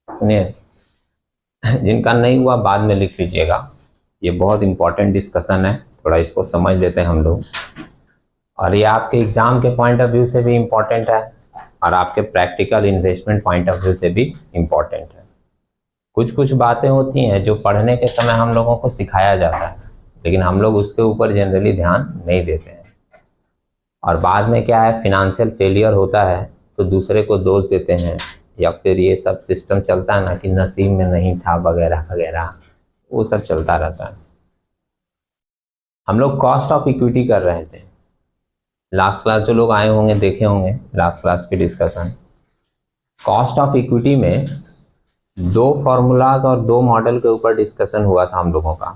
सुनिए, जिनका नहीं हुआ बाद में लिख लीजिएगा। ये बहुत इंपॉर्टेंट डिस्कशन है, थोड़ा इसको समझ लेते हैं हम लोग। और ये आपके एग्जाम के पॉइंट ऑफ व्यू से भी इम्पोर्टेंट है और आपके practical investment point of view से भी इम्पोर्टेंट है। कुछ कुछ बातें होती हैं जो पढ़ने के समय हम लोगों को सिखाया जाता है, लेकिन हम लोग उसके ऊपर जनरली ध्यान नहीं देते हैं। और बाद में क्या है, फिनेंशियल फेलियर होता है तो दूसरे को दोष देते हैं, या फिर ये सब सिस्टम चलता है ना कि नसीब में नहीं था वगैरह वगैरह, वो सब चलता रहता है। हम लोग कॉस्ट ऑफ इक्विटी कर रहे थे लास्ट क्लास, जो लोग आए होंगे देखे होंगे लास्ट क्लास की डिस्कशन। कॉस्ट ऑफ इक्विटी में दो फॉर्मूलाज और दो मॉडल के ऊपर डिस्कशन हुआ था हम लोगों का।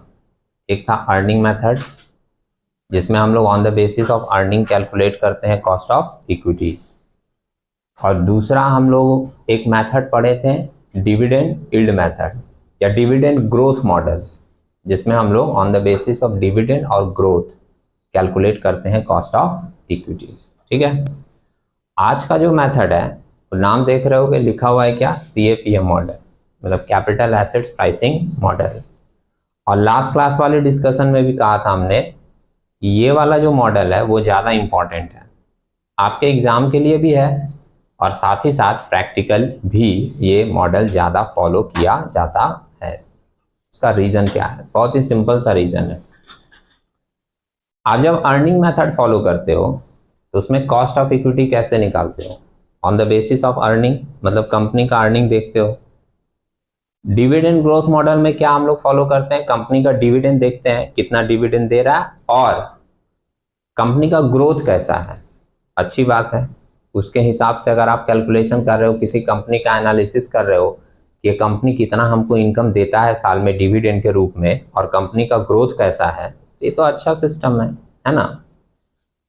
एक था अर्निंग मेथड, जिसमें हम लोग on the basis of earning calculate करते हैं कॉस्ट ऑफ इक्विटी, और दूसरा हम लोग एक मेथड पढ़े थे डिविडेंड यील्ड मेथड या डिविडेंड ग्रोथ मॉडल, जिसमें हम लोग on the basis of dividend और ग्रोथ कैलकुलेट करते हैं कॉस्ट ऑफ इक्विटी। ठीक है, आज का जो मेथड है वो नाम देख रहे हो कि लिखा हुआ है क्या, CAPM मॉडल, मतलब कैपिटल एसेट्स प्राइसिंग मॉडल। और लास्ट क्लास वाले डिस्कशन में भी कहा था हमने कि ये वाला जो मॉडल है वो ज़्यादा इंपॉर्टेंट है, आपके एग्जाम के लिए भी है और साथ ही साथ प्रैक्टिकल भी ये मॉडल ज़्यादा फॉलो किया जाता है। इसका रीज़न क्या है, बहुत ही सिंपल सा रीज़न है। आप जब अर्निंग मेथड फॉलो करते हो तो उसमें कॉस्ट ऑफ इक्विटी कैसे निकालते हो, on the basis of earning, मतलब कंपनी का अर्निंग देखते हो। डिविडेंड ग्रोथ मॉडल में क्या हम लोग फॉलो करते हैं, कंपनी का डिविडेंड देखते हैं, कितना डिविडेंड दे रहा है और कंपनी का ग्रोथ कैसा है। अच्छी बात है, उसके हिसाब से अगर आप कैलकुलेशन कर रहे हो, किसी कंपनी का एनालिसिस कर रहे हो कि कंपनी कितना हमको इनकम देता है साल में डिविडेंड के रूप में और कंपनी का ग्रोथ कैसा है, ये तो अच्छा सिस्टम है ना।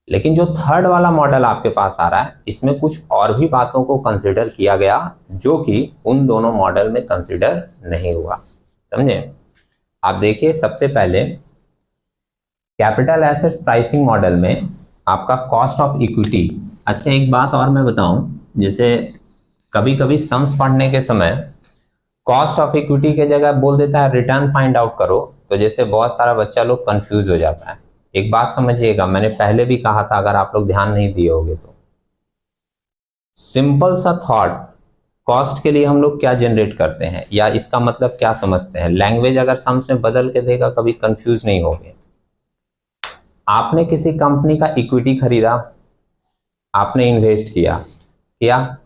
लेकिन जो थर्ड वाला मॉडल आपके पास आ रहा है, इसमें कुछ और भी बातों को कंसिडर किया गया जो कि उन दोनों मॉडल में कंसिडर नहीं हुआ। समझे? आप देखिए, सबसे पहले कैपिटल एसेट्स प्राइसिंग मॉडल में आपका कॉस्ट ऑफ इक्विटी। अच्छा, एक बात और मैं बताऊं, जैसे कभी कभी सम्स पढ़ने के समय कॉस्ट ऑफ इक्विटी के जगह बोल देता है रिटर्न फाइंड आउट करो, तो जैसे बहुत सारा बच्चा लोग कंफ्यूज हो जाता है। एक बात समझिएगा, मैंने पहले भी कहा था, अगर आप लोग ध्यान नहीं दिए होगे तो, सिंपल सा थॉट, कॉस्ट के लिए हम लोग क्या जनरेट करते हैं या इसका मतलब क्या समझते हैं, लैंग्वेज अगर सम्स में बदल के देगा कभी कंफ्यूज नहीं होगे। आपने किसी कंपनी का इक्विटी खरीदा, आपने इन्वेस्ट किया,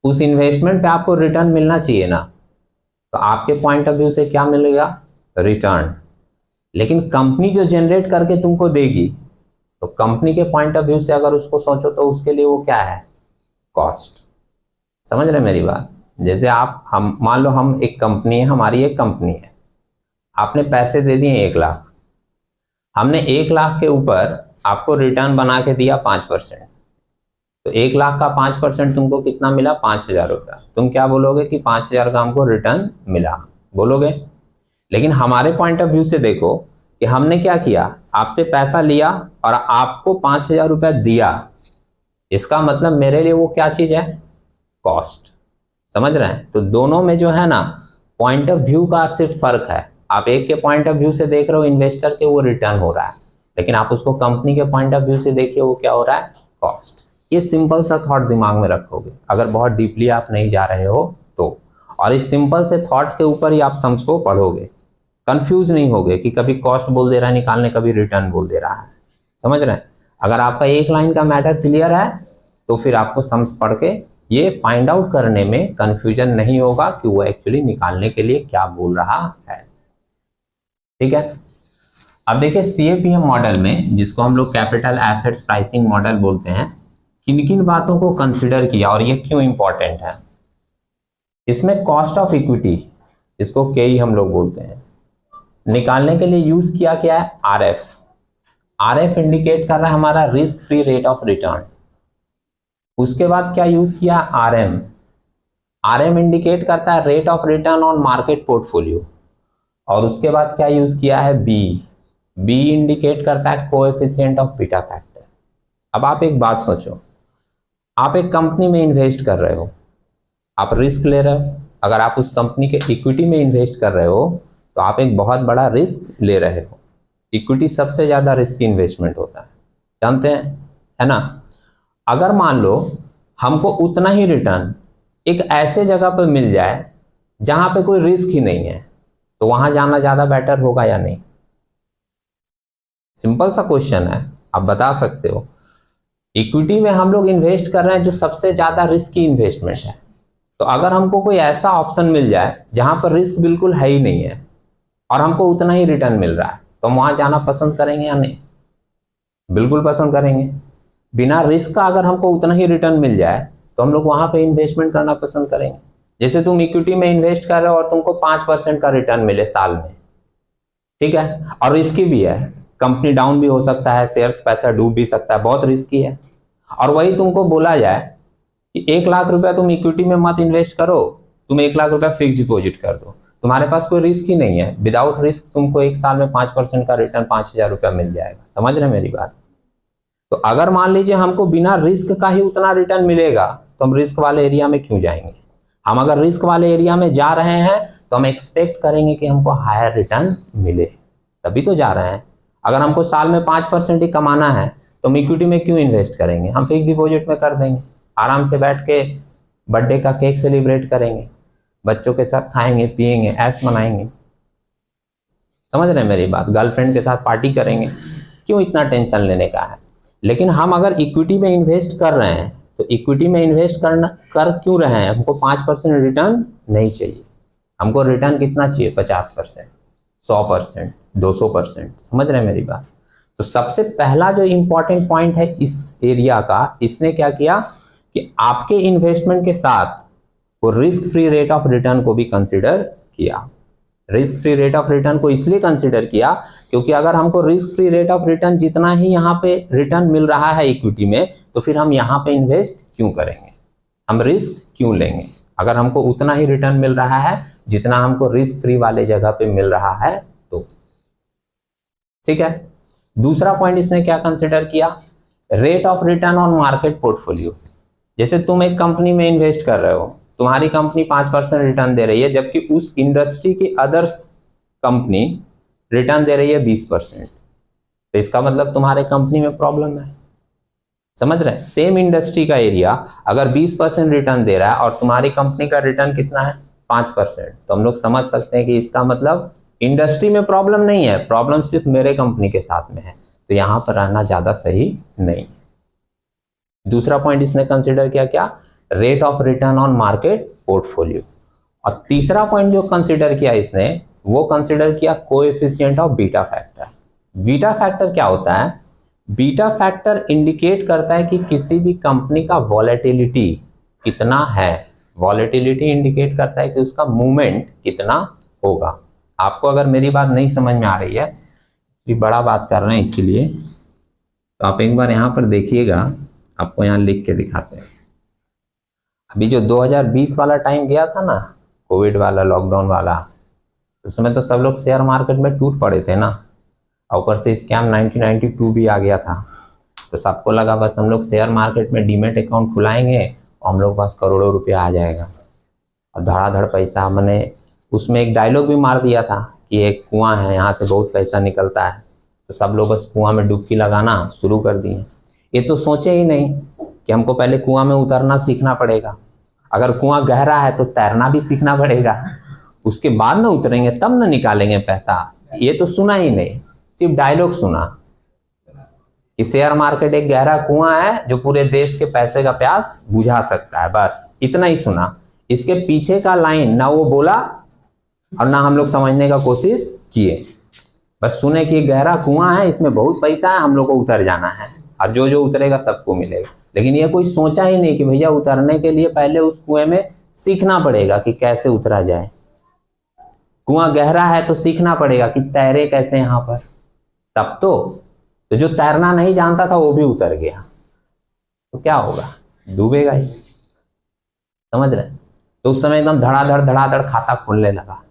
उस इन्वेस्टमेंट पे आपको रिटर्न मिलना चाहिए ना, तो आपके पॉइंट ऑफ व्यू से क्या मिलेगा, रिटर्न। लेकिन कंपनी जो जनरेट करके तुमको देगी, तो कंपनी के पॉइंट ऑफ व्यू से अगर उसको सोचो तो उसके लिए वो क्या है, कॉस्ट। समझ रहे मेरी बात? जैसे हम मान लो हम एक कंपनी है, हमारी एक कंपनी है, आपने पैसे दे दिए 1 लाख, हमने 1 लाख के ऊपर आपको रिटर्न बना के दिया 5%, तो 1 लाख का 5% तुमको कितना मिला, 5,000 रुपया। तुम क्या बोलोगे कि 5,000 का हमको रिटर्न मिला, बोलोगे। लेकिन हमारे पॉइंट ऑफ व्यू से देखो कि हमने क्या किया, आपसे पैसा लिया और आपको 5,000 रुपया दिया, इसका मतलब मेरे लिए वो क्या चीज है, कॉस्ट। समझ रहे हैं? तो दोनों में जो है ना, पॉइंट ऑफ व्यू का सिर्फ फर्क है। आप एक के पॉइंट ऑफ व्यू से देख रहे हो इन्वेस्टर के, वो रिटर्न हो रहा है, लेकिन आप उसको कंपनी के पॉइंट ऑफ व्यू से देखिए, वो क्या हो रहा है, कॉस्ट। ये सिंपल सा थॉट दिमाग में रखोगे, अगर बहुत डीपली आप नहीं जा रहे हो तो, और इस सिंपल से थॉट के ऊपर ही आप सम्स को पढ़ोगे, कंफ्यूज नहीं होगे कि कभी कॉस्ट बोल दे रहा है निकालने, कभी रिटर्न बोल दे रहा है। समझ रहे हैं? अगर आपका एक लाइन का मैटर क्लियर है तो फिर आपको सम्स पढ़ के ये फाइंड आउट करने में कंफ्यूजन नहीं होगा कि वो एक्चुअली निकालने के लिए क्या बोल रहा है। ठीक है, अब देखिए CAPM मॉडल में, जिसको हम लोग कैपिटल एसेट्स प्राइसिंग मॉडल बोलते हैं, किन किन बातों को कंसिडर किया और ये क्यों इंपॉर्टेंट है। इसमें कॉस्ट ऑफ इक्विटी, इसको KE हम लोग बोलते हैं, निकालने के लिए यूज किया क्या है, RF इंडिकेट कर रहा है हमारा risk free rate of return. उसके बाद क्या यूज किया, RM इंडिकेट करता है rate of return on market portfolio. और उसके बाद क्या यूज किया है, B इंडिकेट करता है कोएफिशिएंट ऑफ बीटा फैक्टर। अब आप एक बात सोचो, आप एक कंपनी में इन्वेस्ट कर रहे हो, आप रिस्क ले रहे हो, अगर आप उस कंपनी के इक्विटी में इन्वेस्ट कर रहे हो तो आप एक बहुत बड़ा रिस्क ले रहे हो। इक्विटी सबसे ज़्यादा रिस्की इन्वेस्टमेंट होता है, जानते हैं, है ना। अगर मान लो हमको उतना ही रिटर्न एक ऐसे जगह पर मिल जाए जहां पे कोई रिस्क ही नहीं है, तो वहां जाना ज़्यादा बेटर होगा या नहीं? सिंपल सा क्वेश्चन है, आप बता सकते हो। इक्विटी में हम लोग इन्वेस्ट कर रहे हैं जो सबसे ज़्यादा रिस्की इन्वेस्टमेंट है, तो अगर हमको कोई ऐसा ऑप्शन मिल जाए जहां पर रिस्क बिल्कुल है ही नहीं है और हमको उतना ही रिटर्न मिल रहा है, तो हम वहां जाना पसंद करेंगे या नहीं? बिल्कुल पसंद करेंगे। बिना रिस्क का अगर हमको उतना ही रिटर्न मिल जाए तो हम लोग वहां पे इन्वेस्टमेंट करना पसंद करेंगे। जैसे तुम इक्विटी में इन्वेस्ट कर रहे हो और तुमको 5% का रिटर्न मिले साल में, ठीक है, और रिस्की भी है, कंपनी डाउन भी हो सकता है, शेयर्स पैसा डूब भी सकता है, बहुत रिस्की है। और वही तुमको बोला जाए कि 1 लाख रुपया तुम इक्विटी में मत इन्वेस्ट करो, तुम 1 लाख रुपया फिक्स डिपॉजिट कर दो, तुम्हारे पास कोई रिस्क ही नहीं है, विदाउट रिस्क तुमको एक साल में 5% का रिटर्न 5,000 रुपया मिल जाएगा। समझ रहे मेरी बात? तो अगर मान लीजिए हमको बिना रिस्क का ही उतना रिटर्न मिलेगा तो हम रिस्क वाले एरिया में क्यों जाएंगे? हम अगर रिस्क वाले एरिया में जा रहे हैं तो हम एक्सपेक्ट करेंगे कि हमको हायर रिटर्न मिले, तभी तो जा रहे हैं। अगर हमको साल में 5% ही कमाना है तो हम इक्विटी में क्यों इन्वेस्ट करेंगे? हम फिक्स डिपॉजिट में कर देंगे, आराम से बैठ के बर्थडे का केक सेलिब्रेट करेंगे, बच्चों के साथ खाएंगे पिएंगे, ऐश मनाएंगे। समझ रहे हैं मेरी बात? गर्लफ्रेंड के साथ पार्टी करेंगे, क्यों इतना टेंशन लेने का है? लेकिन हम अगर इक्विटी में इन्वेस्ट कर रहे हैं तो इक्विटी में इन्वेस्ट कर क्यों रहे हैं? हमको 5% रिटर्न नहीं चाहिए, हमको रिटर्न कितना चाहिए? 50%, 100%, 200%। समझ रहे हैं मेरी बात? तो सबसे पहला जो इंपॉर्टेंट पॉइंट है इस एरिया का, इसने क्या किया कि आपके इन्वेस्टमेंट के साथ वो risk free rate of return को भी कंसिडर किया। Risk free rate of return को इसलिए कंसिडर किया क्योंकि अगर हमको risk free rate of return जितना ही यहाँ पे रिटर्न मिल रहा है इक्विटी में, तो फिर हम यहाँ पे इन्वेस्ट क्यों करेंगे? हम रिस्क क्यों लेंगे अगर हमको उतना ही रिटर्न मिल रहा है जितना हमको रिस्क फ्री वाले जगह पे मिल रहा है? तो ठीक है। दूसरा पॉइंट इसने क्या कंसिडर किया? Rate of return on market portfolio. जैसे तुम एक कंपनी में इन्वेस्ट कर रहे हो, तुम्हारी कंपनी 5% रिटर्न दे रही है, जबकि उस इंडस्ट्री की अदर्स कंपनी रिटर्न दे रही है 20%, तो इसका मतलब तुम्हारे कंपनी में प्रॉब्लम है। समझ रहे हैं? सेम इंडस्ट्री का एरिया अगर 20% रिटर्न दे रहा है और तुम्हारी कंपनी का रिटर्न कितना है? 5%, तो हम लोग समझ सकते हैं कि इसका मतलब इंडस्ट्री में प्रॉब्लम नहीं है, प्रॉब्लम सिर्फ मेरे कंपनी के साथ में है, तो यहां पर रहना ज्यादा सही नहीं। दूसरा पॉइंट इसने कंसिडर किया क्या? Rate of return on market portfolio. और तीसरा पॉइंट जो कंसिडर किया इसने, वो कंसिडर किया coefficient of beta factor. Beta factor क्या होता है? बीटा फैक्टर इंडिकेट करता है कि किसी भी कंपनी का वॉलेटिलिटी कितना है। वॉलेटिलिटी इंडिकेट करता है कि उसका मूवमेंट कितना होगा। आपको अगर मेरी बात नहीं समझ में आ रही है, ये बड़ा बात कर रहे हैं इसीलिए, तो आप एक बार यहाँ पर देखिएगा, आपको यहाँ लिख के दिखाते हैं। अभी जो 2020 वाला टाइम गया था ना, कोविड वाला, लॉकडाउन वाला, उसमें तो सब लोग शेयर मार्केट में टूट पड़े थे ना, और ऊपर से स्कैम 1992 भी आ गया था, तो सबको लगा बस हम लोग शेयर मार्केट में डीमेट अकाउंट खुलाएंगे और हम लोग पास करोड़ों रुपया आ जाएगा। और धड़ाधड़ पैसा, मैंने उसमें एक डायलॉग भी मार दिया था कि एक कुआं है, यहाँ से बहुत पैसा निकलता है, तो सब लोग बस कुआं में डुबकी लगाना शुरू कर दिए। ये तो सोचे ही नहीं कि हमको पहले कुआं में उतरना सीखना पड़ेगा, अगर कुआं गहरा है तो तैरना भी सीखना पड़ेगा, उसके बाद ना उतरेंगे तब ना निकालेंगे पैसा। ये तो सुना ही नहीं, सिर्फ डायलॉग सुना कि शेयर मार्केट एक गहरा कुआं है जो पूरे देश के पैसे का प्यास बुझा सकता है, बस इतना ही सुना। इसके पीछे का लाइन ना वो बोला और ना हम लोग समझने का कोशिश किए, बस सुने कि गहरा कुआं है, इसमें बहुत पैसा है, हम लोग को उतर जाना है और जो जो उतरेगा सबको मिलेगा। लेकिन ये कोई सोचा ही नहीं कि भैया उतरने के लिए पहले उस कुएं में सीखना पड़ेगा कि कैसे उतरा जाए। कुआं गहरा है तो सीखना पड़ेगा कि तैरे कैसे यहाँ पर, तब तो जो तैरना नहीं जानता था वो भी उतर गया, तो क्या होगा? डूबेगा ही। समझ रहे? तो उस समय एकदम धड़ाधड़ खाता खोलने लगा।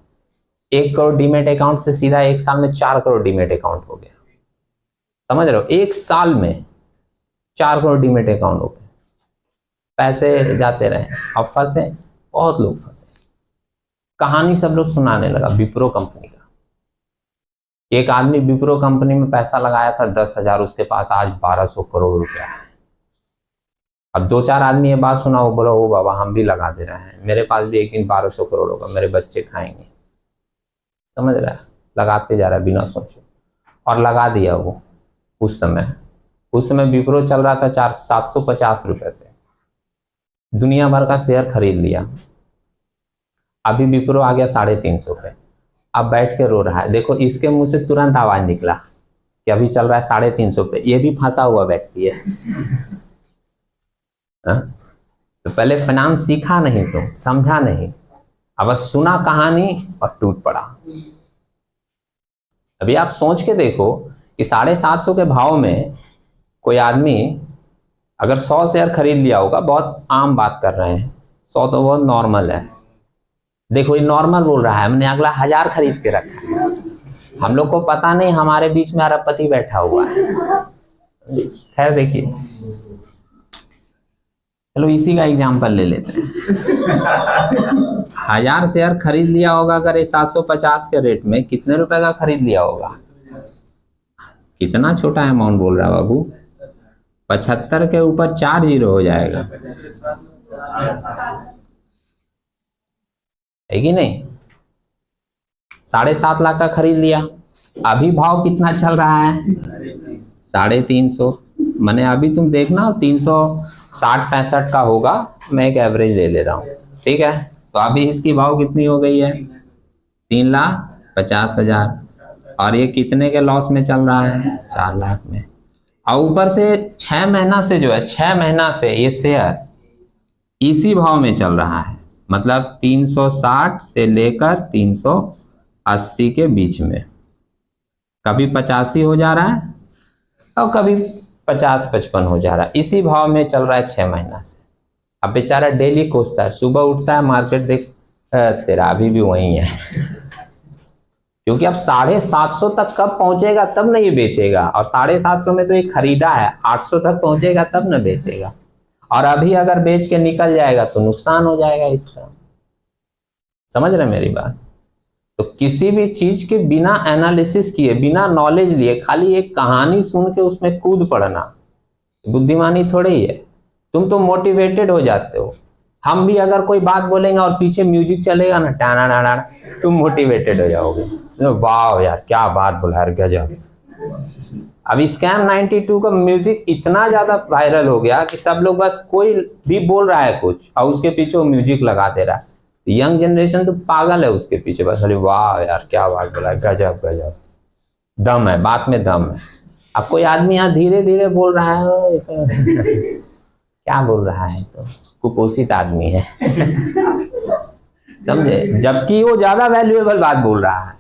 1 करोड़ डीमेट अकाउंट से सीधा एक साल में 4 करोड़ डीमेट अकाउंट हो गया। समझ रहे हो? एक साल में 4 करोड़ डीमेट अकाउंट हो गए। पैसे जाते रहे, अब फंसे, बहुत लोग फंसे। कहानी सब लोग सुनाने लगा विप्रो कंपनी का। एक आदमी विप्रो कंपनी में पैसा लगाया था 10,000, उसके पास आज 1200 करोड़ रुपया है। अब 2-4 आदमी ये बात सुना, वो बोला ओ बाबा हम भी लगा दे रहे हैं, मेरे पास भी एक दिन 1200 करोड़ होगा, मेरे बच्चे खाएंगे। समझ रहा है, लगाते जा रहा है बिना सोचे, और लगा दिया वो। उस समय विप्रो चल रहा था 750 रुपए पे, दुनिया भर का शेयर खरीद लिया। अभी विप्रो आ गया 350 पे, अब बैठ के रो रहा है। देखो इसके मुंह से तुरंत आवाज निकला कि अभी चल रहा है 350 पे, ये भी फंसा हुआ व्यक्ति है। तो पहले फाइनेंस सीखा नहीं, तो समझा नहीं, अब बस सुना कहानी और टूट पड़ा। अभी आप सोच के देखो कि 750 के भाव में कोई आदमी अगर 100 शेयर खरीद लिया होगा, बहुत आम बात कर रहे हैं, 100 तो बहुत नॉर्मल है। देखो ये नॉर्मल बोल रहा है, हमने अगला 1000 खरीद के रखा है। हम लोग को पता नहीं हमारे बीच में अरबपति बैठा हुआ है। खैर देखिए, चलो इसी का एग्जाम्पल ले लेते हैं। 1000 शेयर खरीद लिया होगा अगर ये 750 के रेट में, कितने रुपए का खरीद लिया होगा? कितना छोटा अमाउंट बोल रहा है बाबू, 75 के ऊपर 4 जीरो हो जाएगा, है कि नहीं? 7.5 लाख का खरीद लिया, अभी भाव कितना चल रहा है? 350। मैंने अभी तुम देखना 360-65 का होगा, मैं एक एवरेज ले रहा हूँ, ठीक है? तो अभी इसकी भाव कितनी हो गई है? 3,50,000, और ये कितने के लॉस में चल रहा है? 4 लाख में। और ऊपर से 6 महीना से जो है, 6 महीना से ये शेयर इसी भाव में चल रहा है, मतलब 360 से लेकर 380 के बीच में। कभी 85 हो जा रहा है और कभी 50-55 हो जा रहा है, इसी भाव में चल रहा है 6 महीना से। अब बेचारा डेली कोसता है, सुबह उठता है, मार्केट देख तेरा अभी भी वही है। क्योंकि अब 750 तक कब पहुंचेगा तब नहीं बेचेगा, और 750 में तो एक खरीदा है, 800 तक पहुंचेगा तब न बेचेगा, और अभी अगर बेच के निकल जाएगा तो नुकसान हो जाएगा इसका। समझ रहे मेरी बात? तो किसी भी चीज के बिना एनालिसिस किए, बिना नॉलेज लिए, खाली एक कहानी सुन के उसमें कूद पड़ना बुद्धिमानी थोड़ी ही है। तुम तो मोटिवेटेड हो जाते हो। हम भी अगर कोई बात बोलेंगे और पीछे म्यूजिक चलेगा ना, टाना टाना, तुम मोटिवेटेड हो जाओगे, वाह यार क्या बात बोला यार, गजब। अब स्कैम 92 का म्यूजिक इतना ज्यादा वायरल हो गया कि सब लोग, बस कोई भी बोल रहा है कुछ और उसके पीछे वो म्यूजिक लगा दे रहा है। यंग जनरेशन तो पागल है उसके पीछे, बस खाली वाह यार क्या बात बोला, गजब गजब, दम है, बात में दम है। अब कोई आदमी यहाँ धीरे धीरे बोल रहा है तो क्या बोल रहा है, तो कुपोषित आदमी है। समझे? जबकि वो ज्यादा वैल्यूएबल बात बोल रहा है,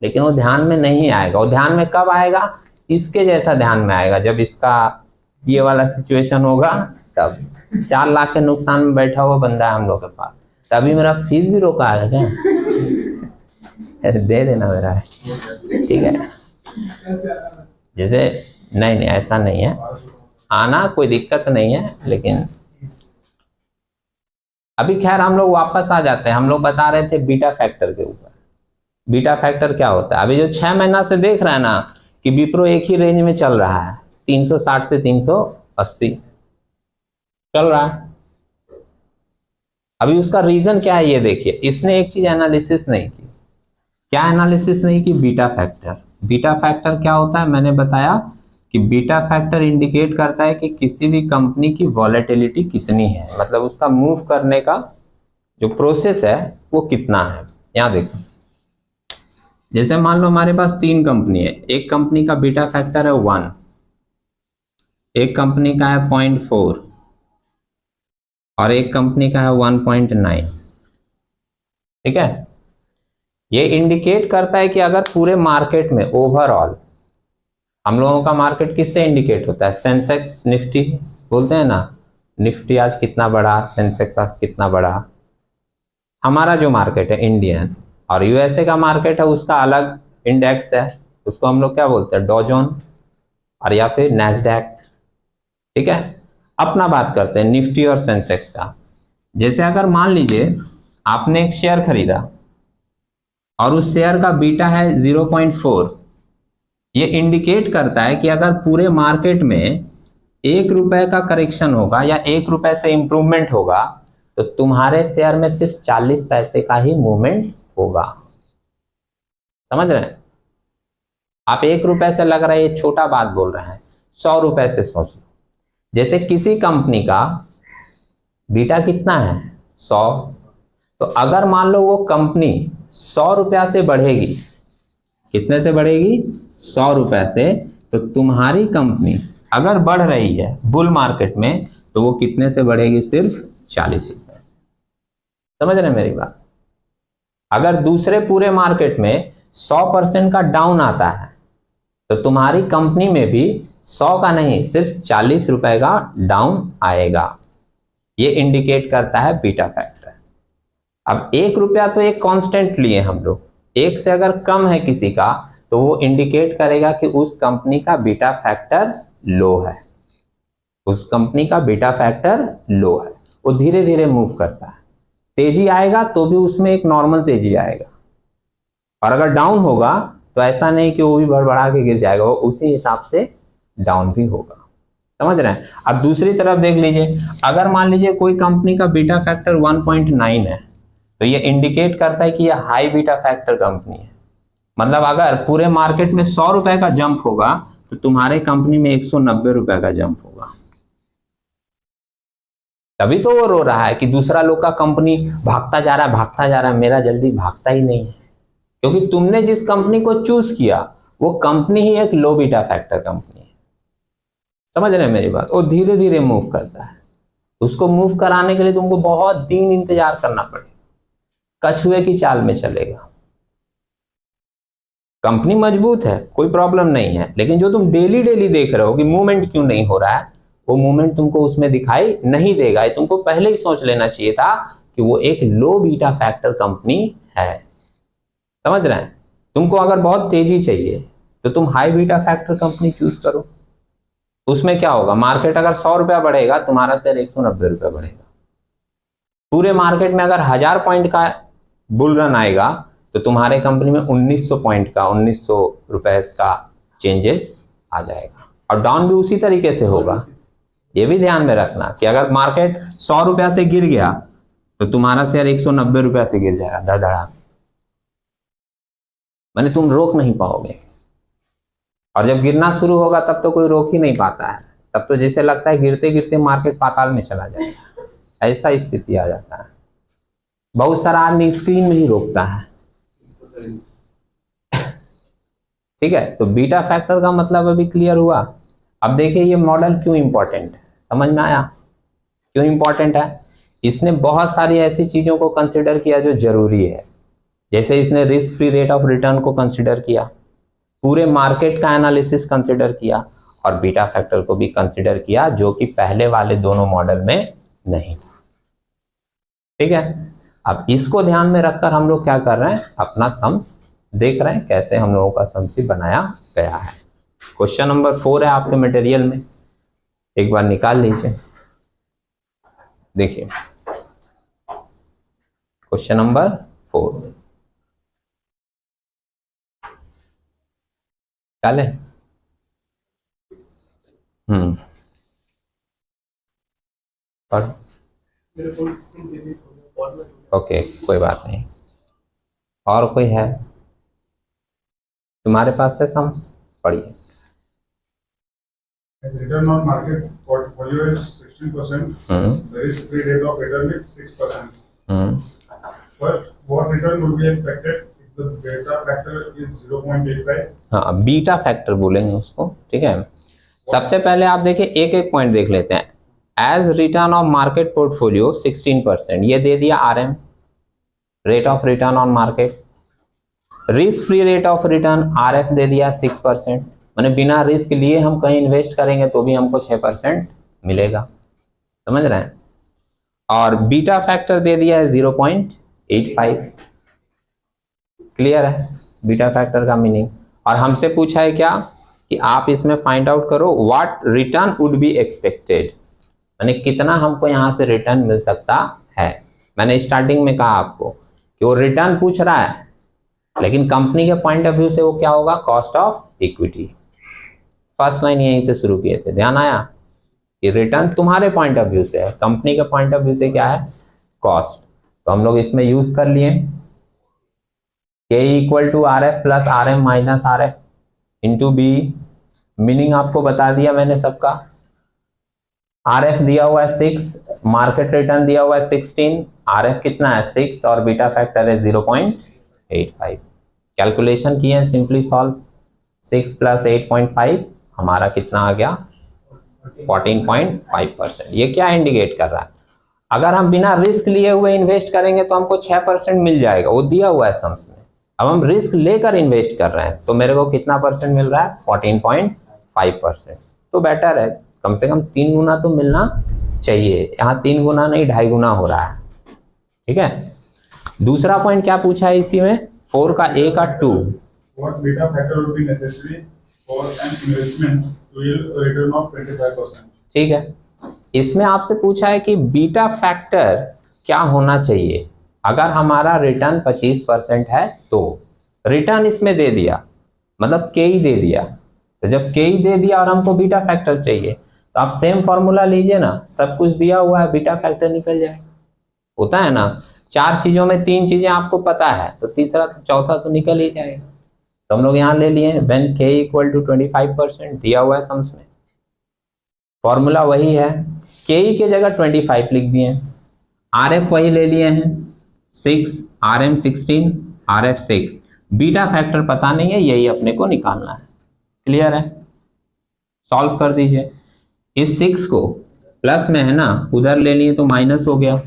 लेकिन वो ध्यान में नहीं आएगा। वो ध्यान में कब आएगा? इसके जैसा ध्यान में आएगा जब इसका ये वाला सिचुएशन होगा, तब 4 लाख के नुकसान में बैठा हुआ बंदा है हम लोग के पास, तभी मेरा फीस भी रोका है क्या? दे देना मेरा, ठीक है? जैसे नहीं ऐसा नहीं है, आना कोई दिक्कत नहीं है, लेकिन अभी खैर हम लोग वापस आ जाते हैं। हम लोग बता रहे थे बीटा फैक्टर के ऊपर। बीटा फैक्टर क्या होता है? अभी जो 6 महीना से देख रहे हैं ना कि विप्रो एक ही रेंज में चल रहा है, 360 से 380 चल रहा है। अभी उसका रीजन क्या है ये देखिए। इसने एक चीज एनालिसिस नहीं की। क्या एनालिसिस नहीं की? Beta factor. बीटा फैक्टर क्या होता है? मैंने बताया कि बीटा फैक्टर इंडिकेट करता है कि किसी भी कंपनी की वॉलेटिलिटी कितनी है, मतलब उसका मूव करने का जो प्रोसेस है वो कितना है। यहां देखो, जैसे मान लो हमारे पास 3 कंपनी है, एक कंपनी का बीटा फैक्टर है 1, एक कंपनी का है 0.4 और एक कंपनी का है 1.9। ठीक है? ये इंडिकेट करता है कि अगर पूरे मार्केट में ओवरऑल, हम लोगों का मार्केट किससे इंडिकेट होता है? सेंसेक्स निफ्टी बोलते हैं ना, निफ्टी आज कितना बढ़ा, सेंसेक्स आज कितना बढ़ा। हमारा जो मार्केट है इंडियन, और यूएसए का मार्केट है उसका अलग इंडेक्स है, उसको हम लोग क्या बोलते हैं? डॉ जोन और या फिर नैस्डैक। ठीक है? अपना बात करते हैं निफ्टी और सेंसेक्स का। जैसे अगर मान लीजिए आपने एक शेयर खरीदा और उस शेयर का बीटा है 0.4, ये इंडिकेट करता है कि अगर पूरे मार्केट में 1 रुपए का करेक्शन होगा या 1 रुपए से इंप्रूवमेंट होगा तो तुम्हारे शेयर में सिर्फ 40 पैसे का ही मूवमेंट होगा। समझ रहे हैं? आप 1 रुपए से लग रहा है ये छोटा बात बोल रहे हैं, 100 रुपए से सोच लो। जैसे किसी कंपनी का बीटा कितना है 100, तो अगर मान लो वो कंपनी 100 रुपया से बढ़ेगी, कितने से बढ़ेगी 100 रुपए से, तो तुम्हारी कंपनी अगर बढ़ रही है बुल मार्केट में तो वो कितने से बढ़ेगी, सिर्फ 40 रुपए से। समझ रहे हैं मेरी बात? अगर दूसरे पूरे मार्केट में 100% का डाउन आता है तो तुम्हारी कंपनी में भी 100 का नहीं सिर्फ 40 रुपए का डाउन आएगा। ये इंडिकेट करता है बीटा फैक्टर। अब 1 रुपया तो एक कांस्टेंट लिए हम लोग, 1 से अगर कम है किसी का तो वो इंडिकेट करेगा कि उस कंपनी का बीटा फैक्टर लो है, उस कंपनी का बीटा फैक्टर लो है। वो धीरे धीरे मूव करता है, तेजी आएगा तो भी उसमें एक नॉर्मल तेजी आएगा, और अगर डाउन होगा तो ऐसा नहीं कि वो भी बढ़ा के गिर जाएगा, वो उसी हिसाब से डाउन भी होगा। समझ रहे हैं? अब दूसरी तरफ देख लीजिए, अगर मान लीजिए कोई कंपनी का बीटा फैक्टर 1.9 है तो ये इंडिकेट करता है कि ये हाई बीटा फैक्टर कंपनी है। मतलब अगर पूरे मार्केट में 100 रुपए का जंप होगा तो तुम्हारे कंपनी में 190 रुपए का जंप होगा। तभी तो वो रो रहा है कि दूसरा लोग का कंपनी भागता जा रहा है, मेरा जल्दी भागता ही नहीं है, क्योंकि तुमने जिस कंपनी को चूज किया वो कंपनी ही एक लो बीटा फैक्टर कंपनी है। समझ रहे हैं मेरी बात? वो धीरे धीरे मूव करता है, उसको मूव कराने के लिए तुमको बहुत दिन इंतजार करना पड़ेगा, कछुए की चाल में चलेगा। कंपनी मजबूत है, कोई प्रॉब्लम नहीं है, लेकिन जो तुम डेली डेली देख रहे हो कि मूवमेंट क्यों नहीं हो रहा है, वो मूवमेंट तुमको उसमें दिखाई नहीं देगा। तुमको पहले ही सोच लेना चाहिए था कि वो एक लो बीटा फैक्टर कंपनी है। समझ रहे हैं? तुमको अगर बहुत तेजी चाहिए तो तुम high beta factor company choose करो। उसमें क्या होगा, मार्केट अगर 100 रुपया बढ़ेगा तुम्हारा शेयर 190 रुपया बढ़ेगा। पूरे मार्केट में अगर 1000 पॉइंट का बुल रन आएगा तो तुम्हारे कंपनी में 1900 पॉइंट का 1900 रुपए का चेंजेस आ जाएगा, और डाउन भी उसी तरीके से होगा। ये भी ध्यान में रखना कि अगर मार्केट 100 रुपया से गिर गया तो तुम्हारा शेयर 190 रुपया से गिर जाएगा धड़धड़ा, माने तुम रोक नहीं पाओगे। और जब गिरना शुरू होगा तब तो कोई रोक ही नहीं पाता है, तब तो जैसे लगता है गिरते गिरते मार्केट पाताल में चला जाएगा, ऐसा स्थिति आ जाता है। बहुत सारा आदमी स्क्रीन में ही रोकता है। ठीक है, तो बीटा फैक्टर का मतलब अभी क्लियर हुआ। अब देखिए ये मॉडल क्यों इंपॉर्टेंट है, समझ में आया क्यों इंपॉर्टेंट है? इसने बहुत सारी ऐसी चीजों को कंसिडर किया जो जरूरी है। जैसे इसने risk free rate of return को कंसिडर किया, पूरे मार्केट का एनालिसिस कंसिडर किया, और बीटा फैक्टर को भी कंसिडर किया, जो कि पहले वाले दोनों मॉडल में नहीं था। ठीक है, अब इसको ध्यान में रखकर हम लोग क्या कर रहे हैं, अपना सम्स देख रहे हैं कैसे हम लोगों का सम्स बनाया गया है। क्वेश्चन नंबर 4 है आपके मटेरियल में, एक बार निकाल लीजिए। देखिए क्वेश्चन नंबर 4 निकाले। पढ़। ओके, कोई बात नहीं। और कोई है तुम्हारे पास से सम्स? पढ़िए। As return on market portfolio is 16%, the risk-free rate of return is 6%. First, what return would be expected if the beta factor is 0.85? हाँ, बीटा फैक्टर बोलेंगे उसको। ठीक है, सबसे पहले आप देखिए एक एक पॉइंट देख लेते हैं। As return of market portfolio 16%, ये दे दिया RM, rate of return on market. Risk free rate of return RF दे दिया 6%, माने बिना रिस्क लिए हम कहीं इन्वेस्ट करेंगे तो भी हमको 6% मिलेगा। समझ रहे हैं? और बीटा फैक्टर दे दिया है 0.85। क्लियर है बीटा फैक्टर का मीनिंग? और हमसे पूछा है क्या कि आप इसमें फाइंड आउट करो what return would be expected, माने कितना हमको यहां से रिटर्न मिल सकता है। मैंने स्टार्टिंग में कहा आपको कि वो रिटर्न पूछ रहा है, लेकिन कंपनी के पॉइंट ऑफ व्यू से वो क्या होगा, cost of equity. First line यहीं से शुरू किए थे, ध्यान आया कि रिटर्न तुम्हारे पॉइंट ऑफ व्यू से है, कंपनी के पॉइंट ऑफ व्यू से क्या है, कॉस्ट। तो हम लोग इसमें यूज कर लिए K equal to R F plus R M minus R F into B. Meaning आपको बता दिया मैंने सबका। आर एफ दिया हुआ है 6, मार्केट रिटर्न दिया हुआ है 16, आर एफ कितना है 6 और बीटा फैक्टर है 0.85। कैलकुलेशन किए हैं, सिंपली सॉल्व, 6 प्लस 8.5 हमारा कितना आ गया 14.5%। ये क्या इंडिकेट कर रहा है, अगर हम बिना रिस्क लिए हुए इन्वेस्ट करेंगे तो हमको 6% मिल जाएगा, वो दिया हुआ है सम्स में। अब हम रिस्क लेकर इन्वेस्ट कर रहे हैं तो मेरे को कितना परसेंट मिल रहा है, 14.5%। तो बेटर है, कम से कम 3 गुना तो मिलना चाहिए। यहाँ 3 गुना नहीं 2.5 गुना हो रहा है, ठीक है। दूसरा पॉइंट क्या पूछा है इसी में, 4 का A का 2। What beta factor would be necessary for an investment to yield a return of 25%? ठीक है, इसमें आपसे पूछा है कि बीटा फैक्टर क्या होना चाहिए अगर हमारा रिटर्न 25% है तो। रिटर्न इसमें दे दिया, मतलब के ही दे दिया, तो जब के ही दे दिया और हमको बीटा फैक्टर चाहिए तो आप सेम फॉर्मूला लीजिए ना, सब कुछ दिया हुआ है, बीटा फैक्टर निकल जाए। होता है ना, 4 चीजों में 3 चीजें आपको पता है तो तीसरा तो चौथा तो निकल ही जाएगा। तो हम लोग यहाँ ले लिए व्हेन K इक्वल टू 25% दिया हुआ है सम्स में, फॉर्मूला वही है, के के जगह 25 लिख दिए, आर एफ वही ले लिए हैं 6, R M 16, R F 6, beta factor पता नहीं है, यही अपने को निकालना है। क्लियर है, सॉल्व कर दीजिए। इस 6 को प्लस में है ना, उधर ले लिए तो माइनस हो गया,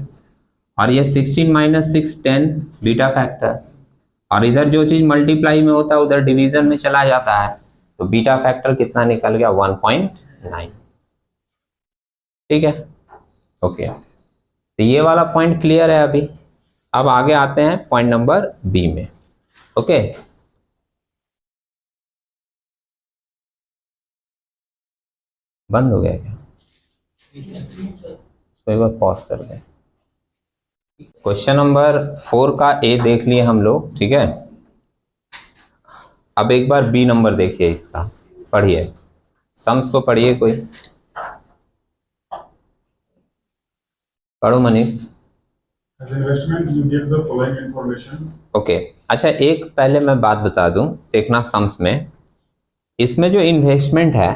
और ये 16 माइनस 6 10 बीटा फैक्टर, और इधर जो चीज मल्टीप्लाई में होता है उधर डिवीजन में चला जाता है, तो बीटा फैक्टर कितना निकल गया 1.9। ठीक है, ओके, तो ये वाला पॉइंट क्लियर है अभी। अब आगे आते हैं पॉइंट नंबर बी में। ओके, बंद हो गया क्या, इसको एक बार पॉज कर दें। क्वेश्चन नंबर 4 का ए देख लिए हम लोग, ठीक है। अब एक बार बी नंबर देखिए, इसका पढ़िए, सम्स को पढ़िए, कोई पढ़ो Manish. As investment, you get the following information. Okay, अच्छा एक पहले मैं बात बता दूं, देखना सम्स में, इसमें जो इन्वेस्टमेंट है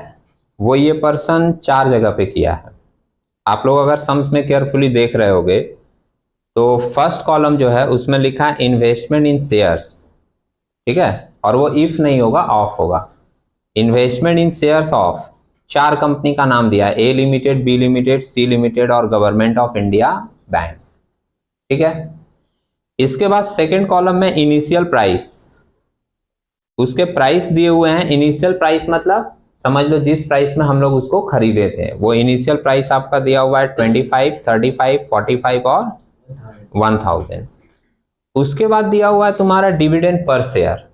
वो ये पर्सन 4 जगह पे किया है। आप लोग अगर सम्स में केयरफुली देख रहे होगे तो फर्स्ट कॉलम जो है उसमें लिखा है इन्वेस्टमेंट इन शेयर्स, ठीक है, और वो इफ नहीं होगा, ऑफ होगा। Investment in shares of 4 company का नाम दिया है, A limited, B limited, C limited और गवर्नमेंट ऑफ इंडिया बैंक, ठीक है। इसके बाद सेकंड कॉलम में इनिशियल प्राइस, उसके प्राइस दिए हुए हैं। इनिशियल प्राइस मतलब समझ लो जिस प्राइस में हम लोग उसको खरीदे थे, वो इनिशियल प्राइस आपका दिया हुआ है 25, 35, 45 और 1000। उसके बाद दिया हुआ है तुम्हारा डिविडेंड पर शेयर,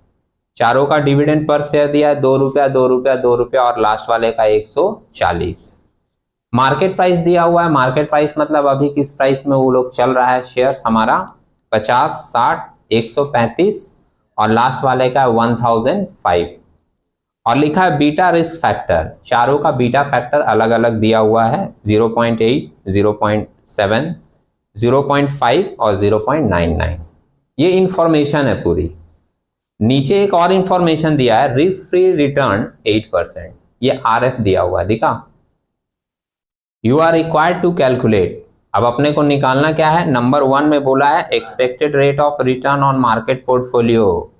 चारों का डिविडेंड पर शेयर दिया है 2 रुपया, 2 रुपया, 2 रुपया और लास्ट वाले का 140। मार्केट प्राइस दिया हुआ है, मार्केट प्राइस मतलब अभी किस प्राइस में वो लोग चल रहा है शेयर्स हमारा, 50, 60, 135 और लास्ट वाले का 1005। और लिखा है बीटा रिस्क फैक्टर, चारों का बीटा फैक्टर अलग अलग दिया हुआ है, 0.8, 0.7, 0.5 और 0.99। ये इंफॉर्मेशन है पूरी। नीचे एक और इंफॉर्मेशन दिया है, रिस्क फ्री रिटर्न 8%, ये आरएफ दिया हुआ है, दिखा। You are required to calculate, अब अपने को निकालना क्या है, नंबर 1 में बोला है expected rate of return on market portfolio.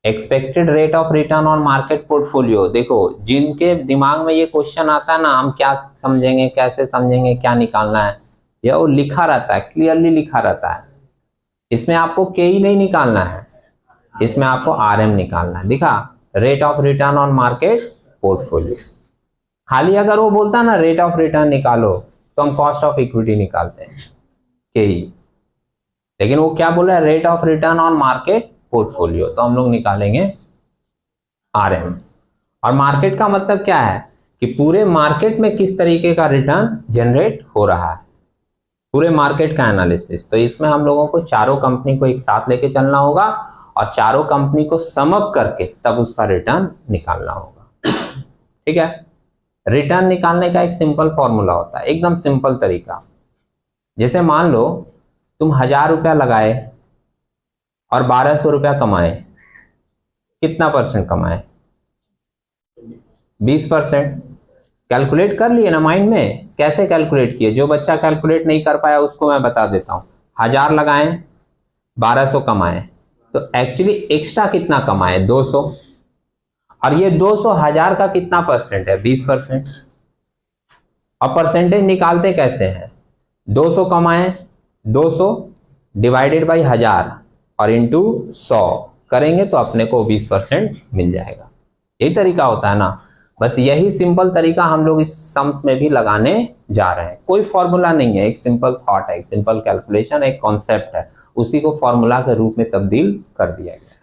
Expected rate of return on market portfolio, देखो जिनके दिमाग में ये क्वेश्चन आता है ना, हम क्या समझेंगे, कैसे समझेंगे, क्या निकालना है, यह वो लिखा रहता है, क्लियरली लिखा रहता है। इसमें आपको के ही नहीं निकालना है, इसमें आपको आरएम निकालना है, दिखा, rate of return on market portfolio. खाली अगर वो बोलता है ना रेट ऑफ रिटर्न निकालो तो हम कॉस्ट ऑफ इक्विटी निकालते हैं के ही, लेकिन वो क्या बोला है, rate of return on market portfolio, तो हम लोग निकालेंगे आरएम। और मार्केट का मतलब क्या है कि पूरे मार्केट में किस तरीके का रिटर्न जनरेट हो रहा है, पूरे मार्केट का एनालिसिस। तो इसमें हम लोगों को चारों कंपनी को एक साथ लेके चलना होगा और चारों कंपनी को सम अप करके तब उसका रिटर्न निकालना होगा। ठीक है, रिटर्न निकालने का एक सिंपल फॉर्मूला होता है, एकदम सिंपल तरीका। जैसे मान लो तुम 1000 रुपया लगाए और 1200 रुपया कमाए, कितना परसेंट कमाए? 20%। कैलकुलेट कर लिए ना माइंड में? कैसे कैलकुलेट किए? जो बच्चा कैलकुलेट नहीं कर पाया उसको मैं बता देता हूं। 1000 लगाए, 1200 कमाए, तो एक्चुअली एक्स्ट्रा कितना कमाए? 200। और ये 200 1000 का कितना परसेंट है? 20%। और परसेंटेज निकालते कैसे हैं? 200 कमाए, 200 डिवाइडेड बाई 1000 और इंटू 100 करेंगे तो अपने को 20% मिल जाएगा। यही तरीका होता है ना। बस यही सिंपल तरीका हम लोग इस सम्स में भी लगाने जा रहे हैं। कोई फॉर्मूला नहीं है, एक सिंपल थॉट है, एक सिंपल कैलकुलेशन, एक कॉन्सेप्ट है, उसी को फॉर्मूला के रूप में तब्दील कर दिया गया है।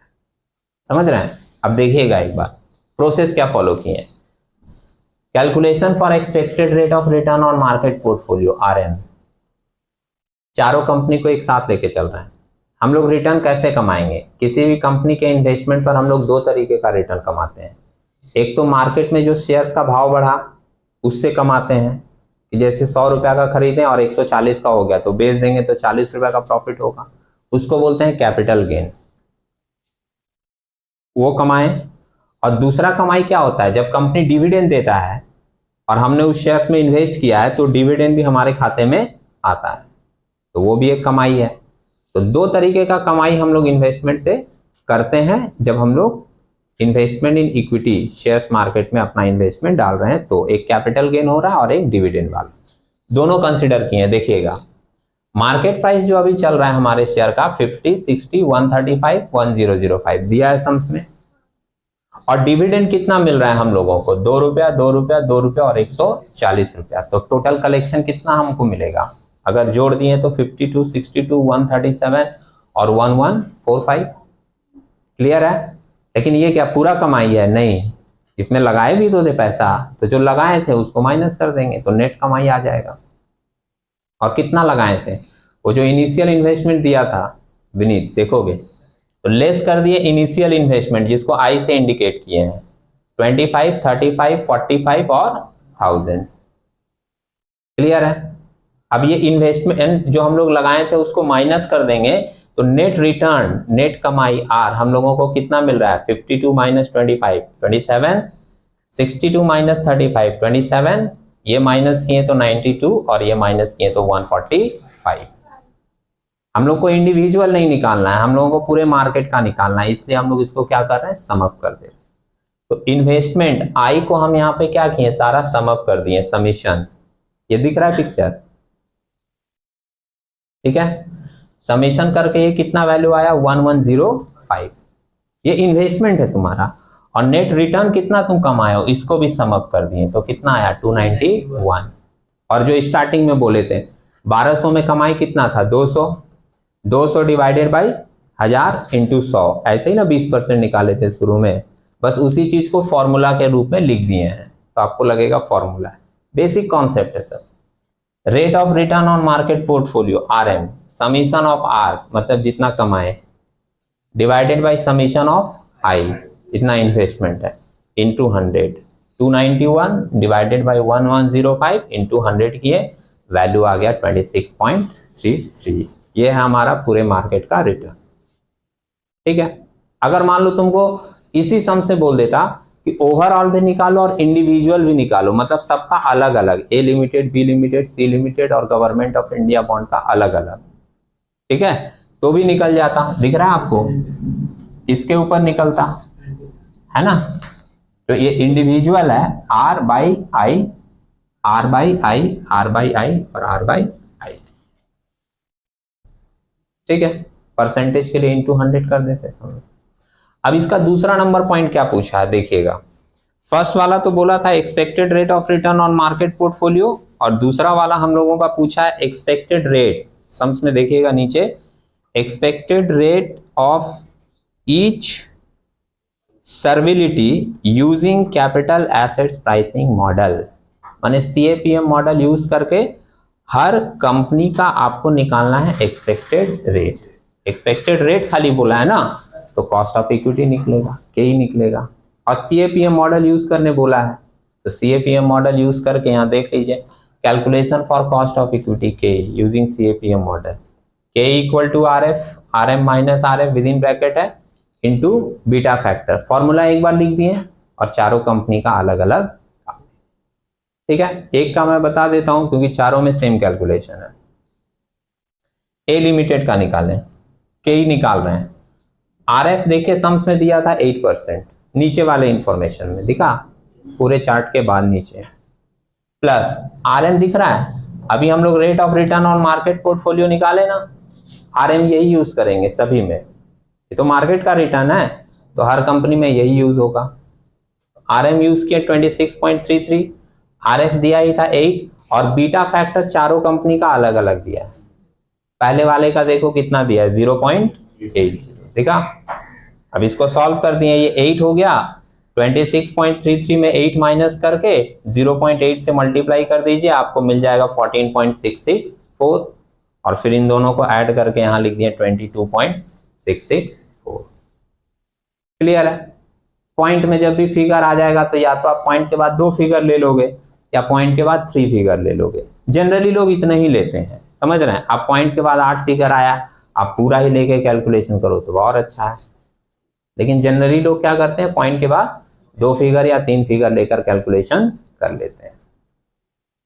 समझ रहे हैं? अब देखिएगा एक बार प्रोसेस क्या फॉलो किए। Calculation for expected rate of return on market portfolio, RM। चारों कंपनी को एक साथ लेके चल रहे हैं। हम लोग रिटर्न कैसे कमाएंगे? किसी भी कंपनी के इन्वेस्टमेंट पर हम लोग दो तरीके का रिटर्न कमाते हैं। एक तो मार्केट में जो शेयर्स का भाव बढ़ा उससे कमाते हैं, कि जैसे 100 रुपया का खरीदें और 140 का हो गया तो बेच देंगे तो 40 रुपया का प्रॉफिट होगा, उसको बोलते हैं कैपिटल गेन, वो कमाएं। और दूसरा कमाई क्या होता है? जब कंपनी डिविडेंड देता है और हमने उस शेयर्स में इन्वेस्ट किया है तो डिविडेंड भी हमारे खाते में आता है, तो वो भी एक कमाई है। तो दो तरीके का कमाई हम लोग इन्वेस्टमेंट से करते हैं। जब हम लोग investment in equity shares market में अपना इन्वेस्टमेंट डाल रहे हैं तो एक कैपिटल गेन हो रहा है और एक डिविडेंड वाला, दोनों कंसिडर किए हैं। देखिएगा मार्केट प्राइस जो अभी चल रहा है हमारे शेयर का 50, 60, 135, 1005 दिया है सम्स में, और डिविडेंड कितना मिल रहा है हम लोगों को? 2 रुपया, 2 रुपया, 2 रुपया और 140 रुपया। तो टोटल कलेक्शन कितना हमको मिलेगा? अगर जोड़ दिए तो 52, 62, 137 और 1145। क्लियर है? लेकिन ये क्या पूरा कमाई है? नहीं, इसमें लगाए भी तो थे पैसा, तो जो लगाए थे उसको माइनस कर देंगे तो नेट कमाई आ जाएगा। और कितना लगाए थे? वो जो इनिशियल इन्वेस्टमेंट दिया था विनीत, देखोगे तो लेस कर दिए इनिशियल इन्वेस्टमेंट, जिसको आई से इंडिकेट किए हैं, 25, 35, 45 और 1000। क्लियर है? अब ये इन्वेस्टमेंट जो हम लोग लगाए थे उसको माइनस कर देंगे तो नेट रिटर्न, नेट कमाई आर हम लोगों को कितना मिल रहा है? 52 माइनस 25 27, 62 माइनस 35 27, ये माइनस किए तो 92 और ये माइनस किए तो 145। हम लोग को इंडिविजुअल नहीं निकालना है, हम लोगों को पूरे मार्केट का निकालना है, इसलिए हम लोग इसको क्या कर रहे हैं? सम अप कर दे रहे हैं। तो इन्वेस्टमेंट आई को हम यहाँ पे क्या किए? सारा सम अप कर दिए, समीशन। ये दिख रहा है पिक्चर? ठीक है, समेशन करके ये कितना वैल्यू आया? 1105। ये इन्वेस्टमेंट है तुम्हारा। और नेट रिटर्न कितना तुम कमाए हो इसको भी सम अप कर दिए तो कितना आया? 291। और जो स्टार्टिंग में बोले थे 1200 में कमाई कितना था? 200। 200 डिवाइडेड बाई 1000 इंटू 100, ऐसे ही ना 20% निकाले थे शुरू में, बस उसी चीज को फॉर्मूला के रूप में लिख दिए हैं तो आपको लगेगा फॉर्मूला है। बेसिक कॉन्सेप्ट है sir. Rate of return on market portfolio, RM, summation of R मतलब जितना कमाए, divided by summation of I, इतना इन्वेस्टमेंट है, इंटू 100। 291 डिवाइडेड बाय 1105 इंटू 100 किए, वैल्यू आ गया 26.33। ये है हमारा पूरे मार्केट का रिटर्न। ठीक है, अगर मान लो तुमको इसी सम से बोल देता कि ओवरऑल भी निकालो और इंडिविजुअल भी निकालो, मतलब सबका अलग अलग, A limited, B limited, C limited और गवर्नमेंट ऑफ इंडिया बॉन्ड का अलग अलग, ठीक है, तो भी निकल जाता। दिख रहा है आपको? इसके ऊपर निकलता है ना। तो ये इंडिविजुअल है, R by I, R by I, R by I और R बाई आई। ठीक है, परसेंटेज के लिए इंटू 100 कर देते समझ। अब इसका दूसरा नंबर पॉइंट क्या पूछा है देखिएगा। फर्स्ट वाला तो बोला था expected rate of return on market portfolio, और दूसरा वाला हम लोगों का पूछा है एक्सपेक्टेड रेट, सम्स में देखिएगा नीचे, expected rate of each servility using capital assets pricing model, माने CAPM मॉडल यूज करके हर कंपनी का आपको निकालना है एक्सपेक्टेड रेट। एक्सपेक्टेड रेट खाली बोला है ना, तो कॉस्ट ऑफ इक्विटी निकलेगा, के ही निकलेगा। और सीएपीएम मॉडल यूज करने बोला है, तो सीएपीएम मॉडल यूज करके यहाँ देख लीजिए, calculation for cost of equity के using CAPM model, K equal to R F, R M minus R F with in bracket है इंटू बीटा फैक्टर। फॉर्मूला एक बार लिख दिए और चारों कंपनी का अलग अलग, ठीक है। एक का मैं बता देता हूं क्योंकि चारों में सेम कैलकुलेशन है। ए लिमिटेड का निकालें, के ही निकाल रहे हैं। आरएफ देखिए सम्स में दिया था 8%, नीचे वाले इंफॉर्मेशन में दिखा, पूरे चार्ट के बाद नीचे, प्लस आरएम दिख रहा है। अभी हम लोग rate of return on market portfolio निकाले ना, आरएम यही यूज करेंगे सभी में, ये तो मार्केट का रिटर्न है तो हर कंपनी में यही यूज होगा। आरएम यूज किया 26.33, आरएफ दिया ही था 8 और बीटा फैक्टर चारों कंपनी का अलग अलग दिया है। पहले वाले का देखो कितना दिया है, 0.80, देखा। अब इसको सॉल्व कर दिए, ये 8 हो गया, 26.33 में 8 माइनस करके 0.8 से मल्टीप्लाई कर दीजिए, आपको मिल जाएगा 14.664 और फिर इन दोनों को ऐड करके यहां लिख दिए 22.664। क्लियर है। पॉइंट में जब भी फिगर आ जाएगा तो या तो आप पॉइंट के बाद 2 फिगर ले लोगे या पॉइंट के बाद 3 फिगर ले लोगे। जनरली लोग इतना ही लेते हैं, समझ रहे हैं। आप पॉइंट के बाद 8 फिगर आया, आप पूरा ही लेके कैलकुलेशन करो तो और अच्छा है, लेकिन जनरली लोग क्या करते हैं, पॉइंट के बाद 2 फिगर या 3 फिगर लेकर कैलकुलेशन कर लेते हैं।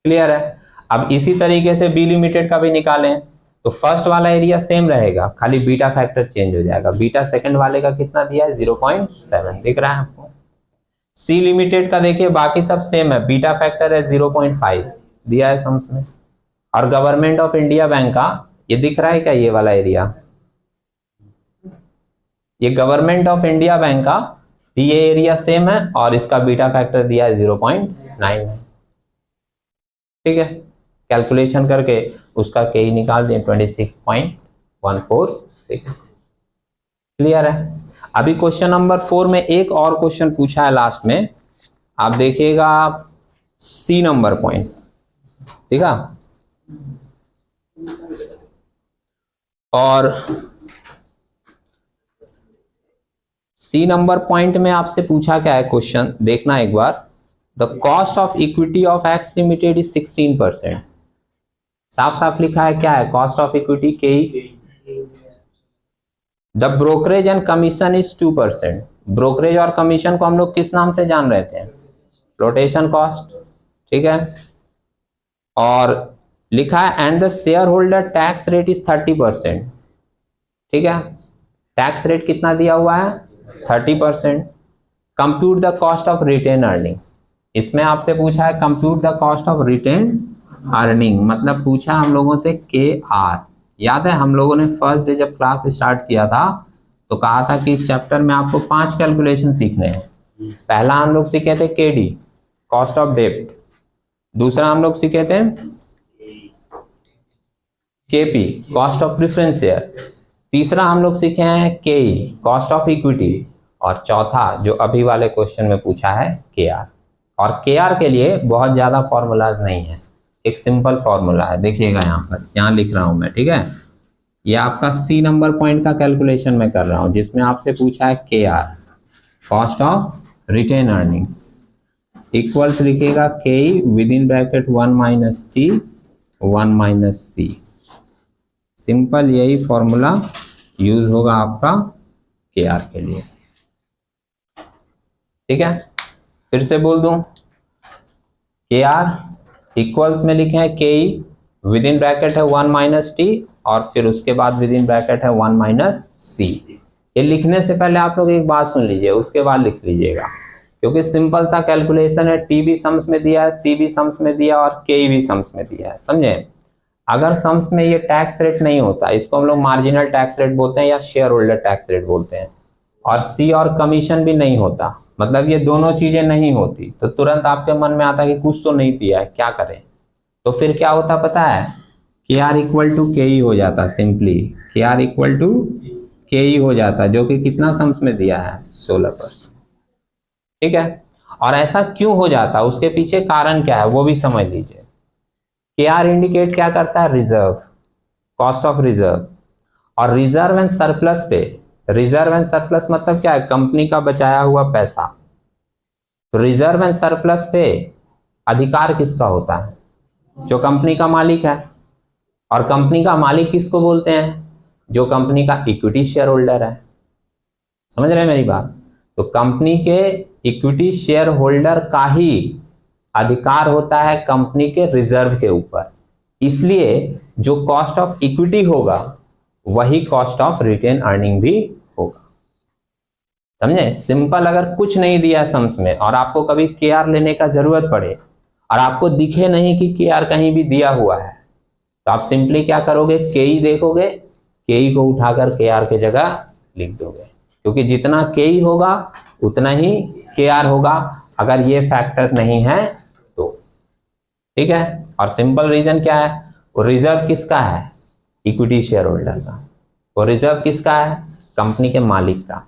क्लियर है। अब इसी तरीके से बी लिमिटेड का भी निकालें तो फर्स्ट वाला एरिया सेम रहेगा, खाली बीटा फैक्टर चेंज हो जाएगा। बीटा सेकंड वाले का कितना दिया है, 0.7 दिख रहा है आपको। सी लिमिटेड का देखिए बाकी सब सेम है, बीटा फैक्टर है 0.5 दिया है सम्स में। और गवर्नमेंट ऑफ इंडिया बैंक का ये दिख रहा है क्या, ये वाला एरिया, ये गवर्नमेंट ऑफ इंडिया बैंक का ये एरिया सेम है और इसका बीटा फैक्टर दिया है 0.9। ठीक है, कैलकुलेशन करके उसका के ही निकाल दें 26.146। क्लियर है। अभी क्वेश्चन नंबर 4 में एक और क्वेश्चन पूछा है लास्ट में, आप देखिएगा सी नंबर पॉइंट, ठीक है। और सी नंबर पॉइंट में आपसे पूछा क्या है क्वेश्चन, देखना एक बार। The cost of equity of X limited is 16%। साफ साफ लिखा है क्या है, कॉस्ट ऑफ इक्विटी के ही। The brokerage and commission is 2%। Brokerage और कमीशन को हम लोग किस नाम से जान रहे थे, फ्लोटेशन कॉस्ट, ठीक है। और लिखा है and the share holder tax rate is 30%, ठीक है। टैक्स रेट कितना दिया हुआ है, 30%। Compute the cost of retain earning, इसमें आपसे पूछा है compute the cost of retain earning, मतलब पूछा हम लोगों से के आर। याद है हम लोगों ने फर्स्ट डे जब क्लास स्टार्ट किया था तो कहा था कि इस चैप्टर में आपको 5 कैलकुलेशन सीखने हैं। पहला हम लोग सीखे थे केडी, कॉस्ट ऑफ डेब्ट। दूसरा हम लोग सीखे थे KP, cost of preference share. तीसरा हम लोग सीखे हैं केई, कॉस्ट ऑफ इक्विटी। और चौथा जो अभी वाले क्वेश्चन में पूछा है के आर। और के आर के लिए बहुत ज्यादा फॉर्मूलाज नहीं है, एक सिंपल फॉर्मूला है, देखिएगा यहाँ पर, यहाँ लिख रहा हूं मैं, ठीक है। ये आपका सी नंबर पॉइंट का कैलकुलेशन मैं कर रहा हूं जिसमें आपसे पूछा है K R, cost of retain earning, equals लिखिएगा K with in bracket 1 minus T 1 minus C. Simple यही फॉर्मूला यूज होगा आपका के आर के लिए, ठीक है। फिर से बोल दूं, के आर इक्वल्स में लिखे हैं के विद इन ब्रैकेट है 1 माइनस टी और फिर उसके बाद विद इन ब्रैकेट है 1 माइनस सी। ये लिखने से पहले आप लोग एक बात सुन लीजिए, उसके बाद लिख लीजिएगा, क्योंकि सिंपल सा कैलकुलेशन है। टी भी सम्स में दिया है, सी भी सम्स में दिया और के भी सम्स में दिया है, समझे। अगर सम्स में ये टैक्स रेट नहीं होता, इसको हम लोग मार्जिनल टैक्स रेट बोलते हैं या शेयर होल्डर टैक्स रेट बोलते हैं, और सी और कमीशन भी नहीं होता, मतलब ये दोनों चीजें नहीं होती, तो तुरंत आपके मन में आता है कि कुछ तो नहीं दिया है, क्या करें। तो फिर क्या होता पता है, के आर इक्वल टू के ही हो जाता, सिंपली के आर इक्वल टू के ही हो जाता, जो कि कितना सम्स में दिया है 16%, ठीक है। और ऐसा क्यों हो जाता, उसके पीछे कारण क्या है वो भी समझ लीजिए। के आर इंडिकेट क्या करता है, रिजर्व, कॉस्ट ऑफ रिजर्व। और रिजर्व एंड सरप्लस पे, रिजर्व एंड सरप्लस मतलब क्या है, कंपनी का बचाया हुआ पैसा। तो रिजर्व एंड सरप्लस पे अधिकार किसका होता है, जो कंपनी का मालिक है। और कंपनी का मालिक किसको बोलते हैं, जो कंपनी का इक्विटी शेयर होल्डर है। समझ रहे हैं मेरी बात। तो कंपनी के इक्विटी शेयर होल्डर का ही अधिकार होता है कंपनी के रिजर्व के ऊपर। इसलिए जो कॉस्ट ऑफ इक्विटी होगा वही कॉस्ट ऑफ रिटेन अर्निंग भी होगा। समझे, सिंपल। अगर कुछ नहीं दिया सम्स में और आपको कभी केआर लेने का जरूरत पड़े और आपको दिखे नहीं कि केआर कहीं भी दिया हुआ है, तो आप सिंपली क्या करोगे, केई देखोगे, केई को उठाकर केआर के जगह लिख दोगे, क्योंकि जितना केई होगा उतना ही केआर होगा अगर ये फैक्टर नहीं है तो। ठीक है। और सिंपल रीजन क्या है, वो रिजर्व किसका है, इक्विटी शेयर होल्डर का। वो रिजर्व किसका है, कंपनी के मालिक का।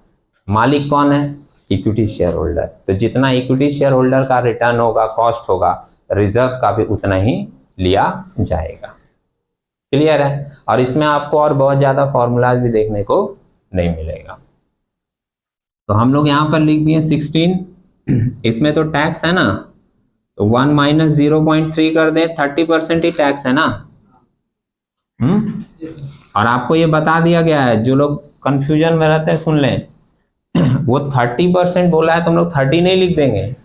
मालिक कौन है, इक्विटी शेयर होल्डर। तो जितना इक्विटी शेयर होल्डर का रिटर्न होगा, कॉस्ट होगा, रिजर्व का भी उतना ही लिया जाएगा। क्लियर है। और इसमें आपको और बहुत ज्यादा फॉर्मूलाज भी देखने को नहीं मिलेगा। तो हम लोग यहाँ पर लिख दिए 16, इसमें तो टैक्स है ना, तो 1 माइनस 0.3 कर दे, 30% ही टैक्स है ना। और आपको ये बता दिया गया है, जो लोग कंफ्यूजन में रहते हैं सुन लें, वो 30% बोला है तो हम लोग 30 नहीं लिख देंगे,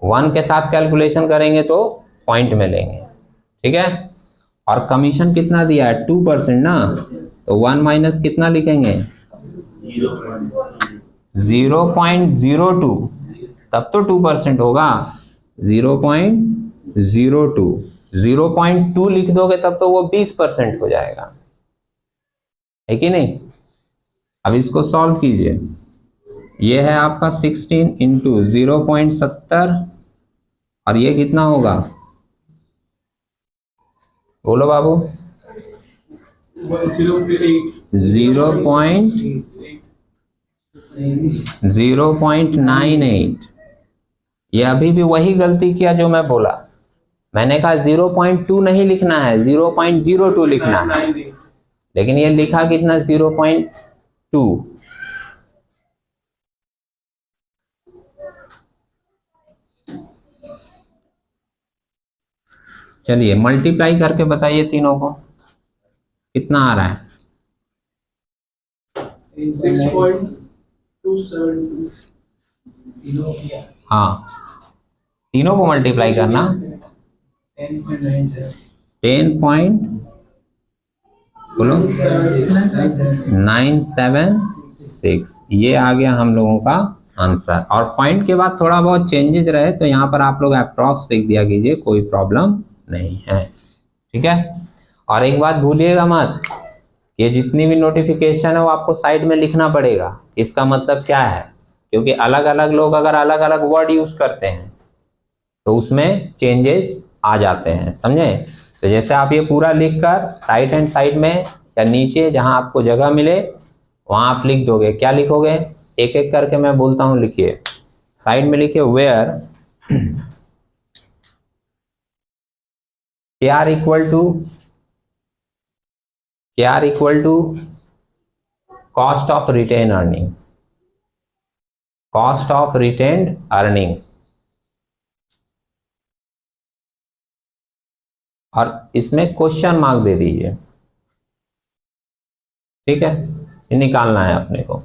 1 के साथ कैलकुलेशन करेंगे तो पॉइंट में लेंगे। ठीक है। और कमीशन कितना दिया है, 2% ना, तो 1 माइनस कितना लिखेंगे, 0.02, तब तो 2% होगा। 0.02, 0.2 लिख दोगे तब तो वो 20% हो जाएगा, है कि नहीं। अब इसको सॉल्व कीजिए। ये है आपका 16 इंटू 0.70 और ये कितना होगा, बोलो बाबू, 0.98। ये अभी भी वही गलती किया जो मैं बोला, मैंने कहा 0.2 नहीं लिखना है, 0.02 लिखना है, लेकिन ये लिखा कितना, 0.2। चलिए मल्टीप्लाई करके बताइए तीनों को कितना आ रहा है। 6.272। हाँ, तीनों को मल्टीप्लाई करना, 10.976, ये आ गया हम लोगों का आंसर। और पॉइंट के बाद थोड़ा बहुत चेंजेस रहे तो यहाँ पर आप लोग अप्रॉक्स लिख दिया कीजिए, कोई प्रॉब्लम नहीं है। ठीक है। और एक बात भूलिएगा मत, ये जितनी भी नोटिफिकेशन है वो आपको साइड में लिखना पड़ेगा। इसका मतलब क्या है, क्योंकि अलग अलग लोग अगर अलग अलग वर्ड यूज करते हैं तो उसमें चेंजेस आ जाते हैं, समझे। तो जैसे आप ये पूरा लिखकर राइट हैंड साइड में या नीचे जहां आपको जगह मिले वहां आप लिख दोगे। क्या लिखोगे, एक एक करके मैं बोलता हूं, लिखिए। साइड में लिखिए where KR equal to cost of retain earnings, cost of retained earnings. और इसमें क्वेश्चन मार्क दे दीजिए। ठीक है, ये निकालना है अपने को।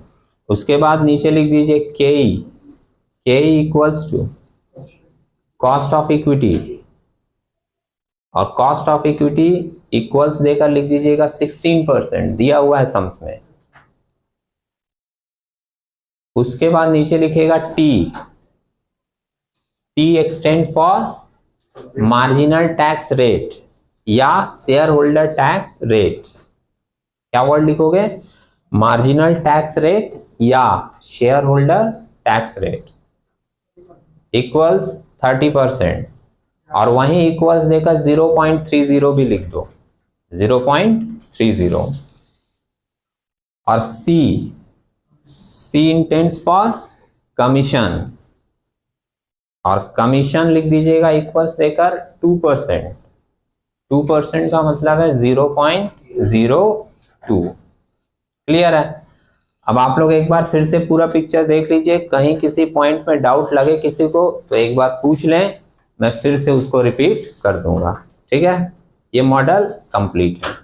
उसके बाद नीचे लिख दीजिए K equals to cost of equity, और कॉस्ट ऑफ इक्विटी इक्वल्स देकर लिख दीजिएगा 16%, दिया हुआ है सम्स में। उसके बाद नीचे लिखेगा T extend for marginal tax rate या शेयर होल्डर टैक्स रेट। क्या वर्ड लिखोगे, मार्जिनल टैक्स रेट या share holder tax rate equals 30%, और वहीं इक्वल्स देकर 0.30 भी लिख दो, 0.30। और सी इंटेंड्स फॉर कमीशन, और कमीशन लिख दीजिएगा इक्वल्स देकर 2%। 2% का मतलब है 0.02। क्लियर है? अब आप लोग एक बार फिर से पूरा पिक्चर देख लीजिए, कहीं किसी पॉइंट में डाउट लगे किसी को तो एक बार पूछ लें, मैं फिर से उसको रिपीट कर दूंगा। ठीक है, ये मॉडल कंप्लीट है।